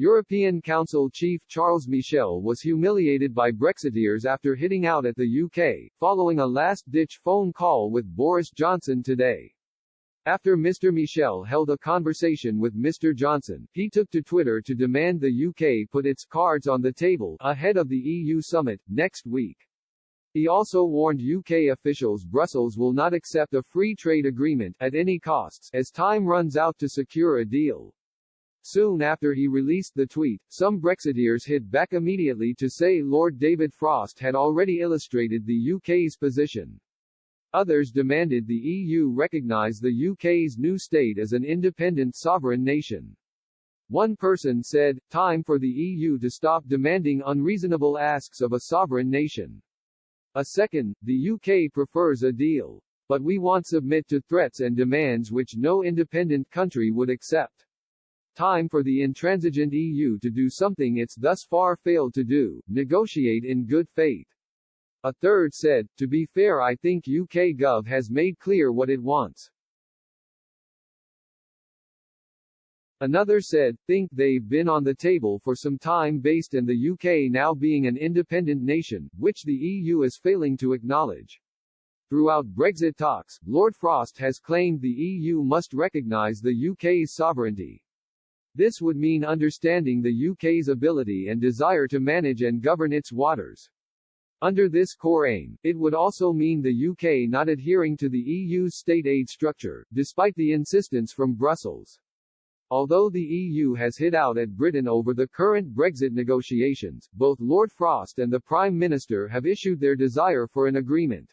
European Council Chief Charles Michel was humiliated by Brexiteers after hitting out at the UK, following a last-ditch phone call with Boris Johnson today. After Mr. Michel held a conversation with Mr. Johnson, he took to Twitter to demand the UK put its cards on the table, ahead of the EU summit, next week. He also warned UK officials Brussels will not accept a free trade agreement, at any costs, as time runs out to secure a deal. Soon after he released the tweet, some Brexiteers hit back immediately to say Lord David Frost had already illustrated the UK's position. Others demanded the EU recognize the UK's new state as an independent sovereign nation. One person said, "Time for the EU to stop demanding unreasonable asks of a sovereign nation." A second, "The UK prefers a deal. But we won't submit to threats and demands which no independent country would accept. Time for the intransigent EU to do something it's thus far failed to do, negotiate in good faith." A third said, "To be fair, I think UK Gov has made clear what it wants." Another said, "Think they've been on the table for some time based on the UK now being an independent nation, which the EU is failing to acknowledge." Throughout Brexit talks, Lord Frost has claimed the EU must recognise the UK's sovereignty. This would mean understanding the UK's ability and desire to manage and govern its waters. Under this core aim, it would also mean the UK not adhering to the EU's state aid structure, despite the insistence from Brussels. Although the EU has hit out at Britain over the current Brexit negotiations, both Lord Frost and the Prime Minister have issued their desire for an agreement.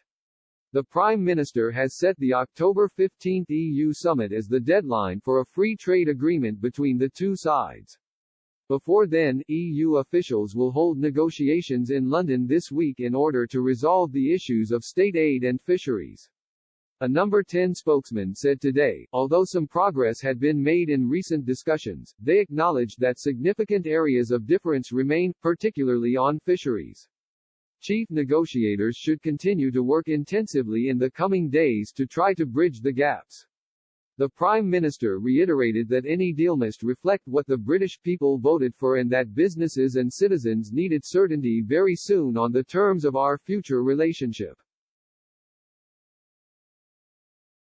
The Prime Minister has set the October 15 EU summit as the deadline for a free trade agreement between the two sides. Before then, EU officials will hold negotiations in London this week in order to resolve the issues of state aid and fisheries. A Number 10 spokesman said today, although some progress had been made in recent discussions, they acknowledged that significant areas of difference remain, particularly on fisheries. Chief negotiators should continue to work intensively in the coming days to try to bridge the gaps. The Prime Minister reiterated that any deal must reflect what the British people voted for and that businesses and citizens needed certainty very soon on the terms of our future relationship.